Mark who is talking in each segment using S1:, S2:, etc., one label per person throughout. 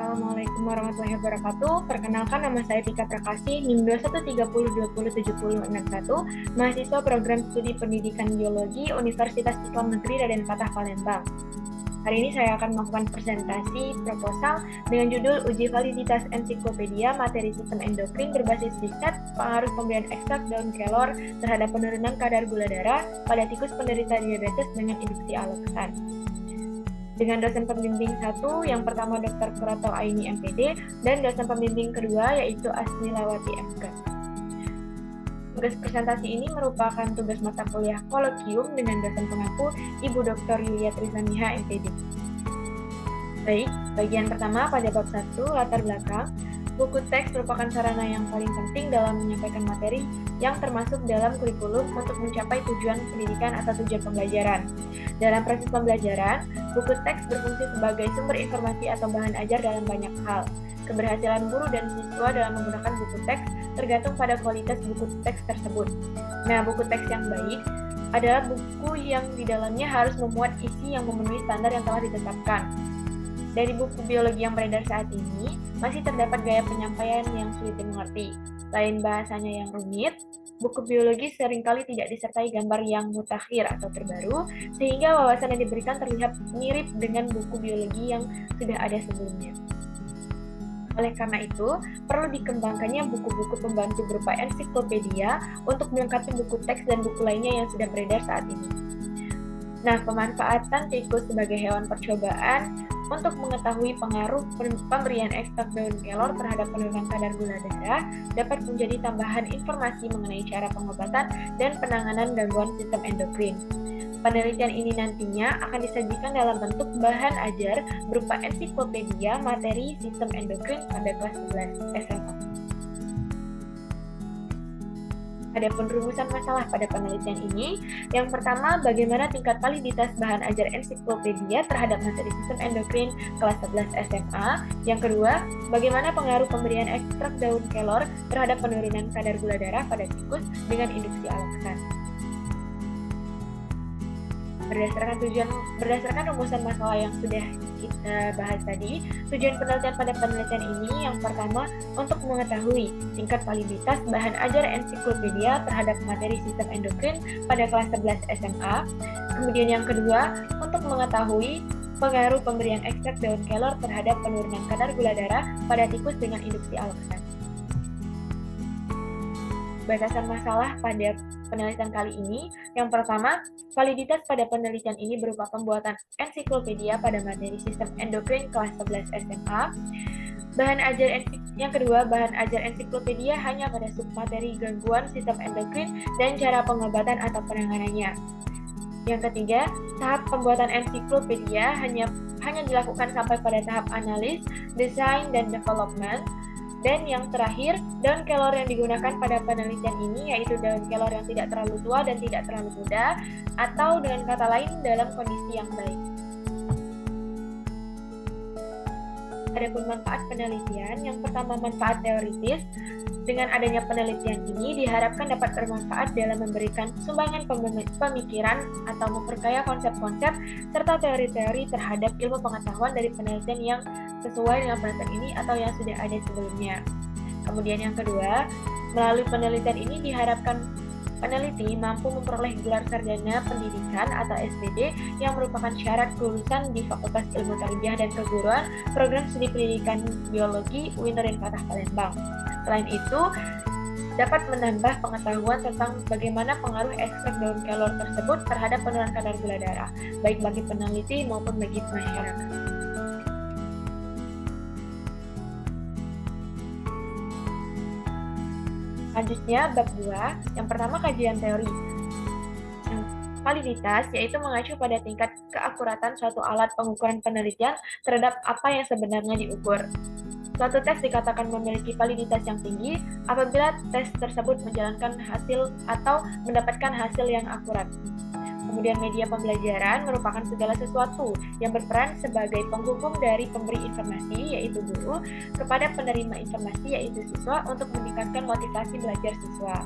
S1: Assalamualaikum warahmatullahi wabarakatuh. Perkenalkan, nama saya Tika Prakasih, NIM 2130207061, mahasiswa program studi pendidikan biologi Universitas Islam Negeri Raden Fatah Palembang. Hari ini saya akan melakukan presentasi proposal dengan judul Uji Validitas Ensiklopedia Materi Sistem Endokrin berbasis riset pengaruh pemberian ekstrak daun kelor terhadap penurunan kadar gula darah pada tikus penderita diabetes dengan induksi alloxan. Dengan dosen pembimbing satu, yang pertama Dr. Kurato Aini MPD, dan dosen pembimbing kedua yaitu Asmilawati MK. Tugas presentasi ini merupakan tugas mata kuliah kolokium dengan dosen pengaku Ibu Dr. Yulia Trisamiha MPD. Baik, bagian pertama pada bab 1, latar belakang. Buku teks merupakan sarana yang paling penting dalam menyampaikan materi yang termasuk dalam kurikulum untuk mencapai tujuan pendidikan atau tujuan pembelajaran. Dalam proses pembelajaran, buku teks berfungsi sebagai sumber informasi atau bahan ajar dalam banyak hal. Keberhasilan guru dan siswa dalam menggunakan buku teks tergantung pada kualitas buku teks tersebut. Nah, buku teks yang baik adalah buku yang di dalamnya harus memuat isi yang memenuhi standar yang telah ditetapkan. Dari buku biologi yang beredar saat ini, masih terdapat gaya penyampaian yang sulit dimengerti. Selain bahasanya yang rumit, buku biologi seringkali tidak disertai gambar yang mutakhir atau terbaru, sehingga wawasan yang diberikan terlihat mirip dengan buku biologi yang sudah ada sebelumnya. Oleh karena itu, perlu dikembangkannya buku-buku pembantu berupa ensiklopedia untuk melengkapi buku teks dan buku lainnya yang sudah beredar saat ini. Nah, pemanfaatan tikus sebagai hewan percobaan untuk mengetahui pengaruh pemberian ekstrak daun kelor terhadap penurunan kadar gula darah dapat menjadi tambahan informasi mengenai cara pengobatan dan penanganan gangguan sistem endokrin. Penelitian ini nantinya akan disajikan dalam bentuk bahan ajar berupa ensiklopedia materi sistem endokrin pada kelas 11 SMA. Adapun rumusan masalah pada penelitian ini, yang pertama, bagaimana tingkat validitas bahan ajar ensiklopedia terhadap materi sistem endokrin kelas 11 SMA. Yang kedua, bagaimana pengaruh pemberian ekstrak daun kelor terhadap penurunan kadar gula darah pada tikus dengan induksi alloxan. Berdasarkan rumusan masalah yang sudah kita bahas tadi, tujuan penelitian pada penelitian ini yang pertama untuk mengetahui tingkat validitas bahan ajar ensiklopedia terhadap materi sistem endokrin pada kelas 11 SMA. Kemudian yang kedua, untuk mengetahui pengaruh pemberian ekstrak daun kelor terhadap penurunan kadar gula darah pada tikus dengan induksi alloxan. Batasan masalah pada penelitian kali ini, yang pertama, validitas pada penelitian ini berupa pembuatan ensiklopedia pada materi sistem endokrin kelas 11 SMA. Yang kedua, bahan ajar ensiklopedia hanya pada submateri gangguan sistem endokrin dan cara pengobatan atau penanganannya. Yang ketiga, tahap pembuatan ensiklopedia hanya dilakukan sampai pada tahap analis, desain, dan development. Dan yang terakhir, daun kelor yang digunakan pada penelitian ini yaitu daun kelor yang tidak terlalu tua dan tidak terlalu muda, atau dengan kata lain dalam kondisi yang baik. Adapun manfaat penelitian, yang pertama manfaat teoritis. Dengan adanya penelitian ini diharapkan dapat bermanfaat dalam memberikan sumbangan pemikiran atau memperkaya konsep-konsep serta teori-teori terhadap ilmu pengetahuan dari penelitian yang sesuai dengan penelitian ini atau yang sudah ada sebelumnya. Kemudian yang kedua, melalui penelitian ini diharapkan peneliti mampu memperoleh gelar sarjana pendidikan atau SPD yang merupakan syarat kelulusan di Fakultas Ilmu Tarbiyah dan Keguruan Program Studi Pendidikan Biologi UIN Raden Fatah Palembang. Selain itu, dapat menambah pengetahuan tentang bagaimana pengaruh ekstrak daun kelor tersebut terhadap penurunan kadar gula darah, baik bagi peneliti maupun bagi masyarakat. Selanjutnya, bab 2, yang pertama kajian teori. Validitas yaitu mengacu pada tingkat keakuratan suatu alat pengukuran penelitian terhadap apa yang sebenarnya diukur. Suatu tes dikatakan memiliki validitas yang tinggi apabila tes tersebut menjalankan hasil atau mendapatkan hasil yang akurat. Kemudian media pembelajaran merupakan segala sesuatu yang berperan sebagai penghubung dari pemberi informasi yaitu guru kepada penerima informasi yaitu siswa untuk meningkatkan motivasi belajar siswa.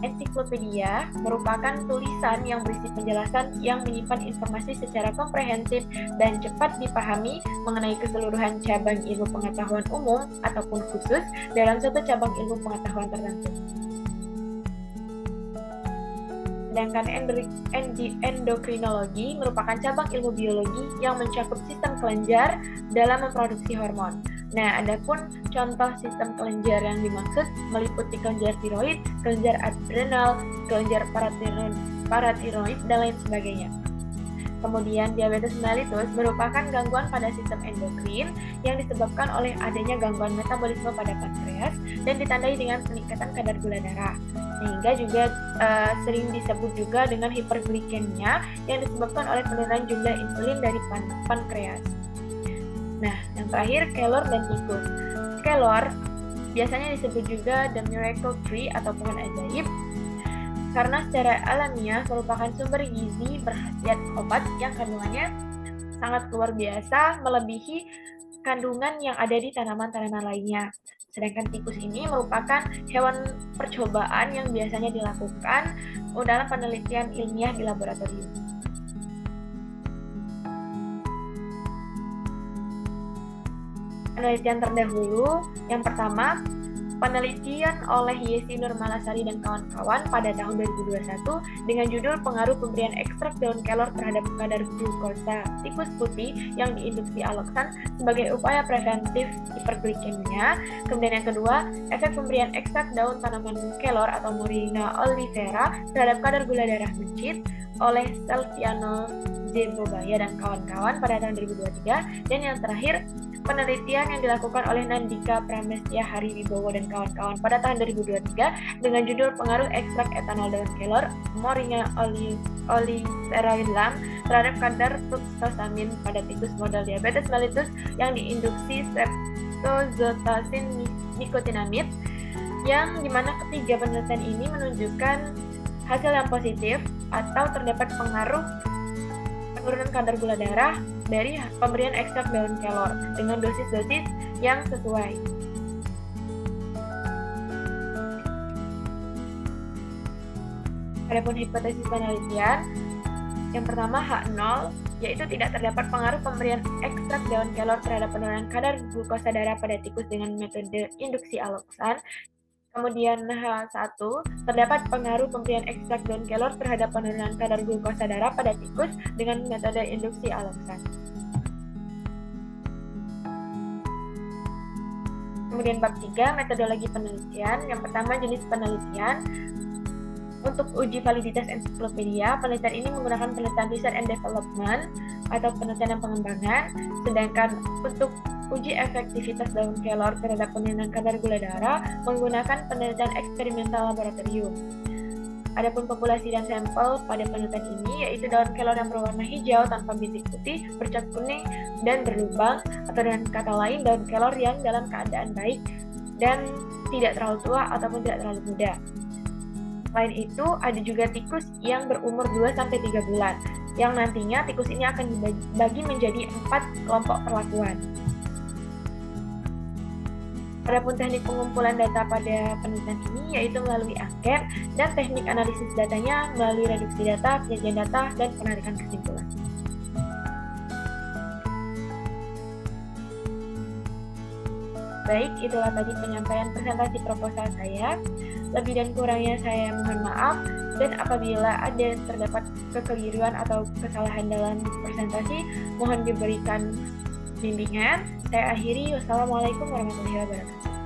S1: Ensiklopedia merupakan tulisan yang berisi penjelasan yang menyimpan informasi secara komprehensif dan cepat dipahami mengenai keseluruhan cabang ilmu pengetahuan umum ataupun khusus dalam suatu cabang ilmu pengetahuan tertentu. Sedangkan endokrinologi merupakan cabang ilmu biologi yang mencakup sistem kelenjar dalam memproduksi hormon. Nah, adapun contoh sistem kelenjar yang dimaksud meliputi kelenjar tiroid, kelenjar adrenal, kelenjar paratiroid, dan lain sebagainya. Kemudian, diabetes mellitus merupakan gangguan pada sistem endokrin yang disebabkan oleh adanya gangguan metabolisme pada pankreas dan ditandai dengan peningkatan kadar gula darah. Sehingga juga sering disebut juga dengan hiperglikemia yang disebabkan oleh penurunan jumlah insulin dari pankreas. Nah, yang terakhir, kelor dan tikus. Kelor biasanya disebut juga the miracle tree atau pohon ajaib, karena secara alamiah merupakan sumber gizi berkhasiat obat yang kandungannya sangat luar biasa, melebihi kandungan yang ada di tanaman-tanaman lainnya. Sedangkan tikus ini merupakan hewan percobaan yang biasanya dilakukan dalam penelitian ilmiah di laboratorium. Penelitian terdahulu, yang pertama, penelitian oleh Yesi Nurmalasari dan kawan-kawan pada tahun 2021 dengan judul pengaruh pemberian ekstrak daun kelor terhadap kadar glukosa tikus putih yang diinduksi aloksan sebagai upaya preventif hiperglikemia. Kemudian yang kedua, efek pemberian ekstrak daun tanaman kelor atau Moringa oleifera terhadap kadar gula darah buncit oleh Salviano Zebobaya dan kawan-kawan pada tahun 2023. Dan yang terakhir, penelitian yang dilakukan oleh Nandika Pramestya Hariwibowo dan kawan-kawan pada tahun 2023 dengan judul pengaruh ekstrak etanol daun kelor Moringa oleifera terhadap kadar fruktosamin pada tikus model diabetes mellitus yang diinduksi streptozotocin nicotinamide, yang dimana ketiga penelitian ini menunjukkan hasil yang positif atau terdapat pengaruh penurunan kadar gula darah dari pemberian ekstrak daun kelor dengan dosis-dosis yang sesuai. Adapun hipotesis penelitian, yang pertama H0, yaitu tidak terdapat pengaruh pemberian ekstrak daun kelor terhadap penurunan kadar glukosa darah pada tikus dengan metode induksi aloksan. Kemudian H1, terdapat pengaruh pemberian ekstrak daun kelor terhadap penurunan kadar glukosa darah pada tikus dengan metode induksi aloksan. Kemudian bab 3, metodologi penelitian. Yang pertama, jenis penelitian. Untuk uji validitas ensiklopedia, penelitian ini menggunakan penelitian research and development atau penelitian dan pengembangan, sedangkan untuk uji efektivitas daun kelor terhadap penurunan kadar gula darah menggunakan penelitian eksperimental laboratorium. Adapun populasi dan sampel pada penelitian ini yaitu daun kelor yang berwarna hijau tanpa bintik putih, bercat kuning, dan berlubang, atau dengan kata lain daun kelor yang dalam keadaan baik dan tidak terlalu tua ataupun tidak terlalu muda. Selain itu, ada juga tikus yang berumur 2-3 bulan, yang nantinya tikus ini akan dibagi menjadi 4 kelompok perlakuan. Adapun teknik pengumpulan data pada penelitian ini yaitu melalui angket dan teknik analisis datanya melalui reduksi data, penyajian data, dan penarikan kesimpulan. Baik, itulah tadi penyampaian presentasi proposal saya. Lebih dan kurangnya saya mohon maaf, dan apabila ada terdapat kekeliruan atau kesalahan dalam presentasi, mohon diberikan bimbingan. Saya akhiri. Wassalamualaikum warahmatullahi wabarakatuh.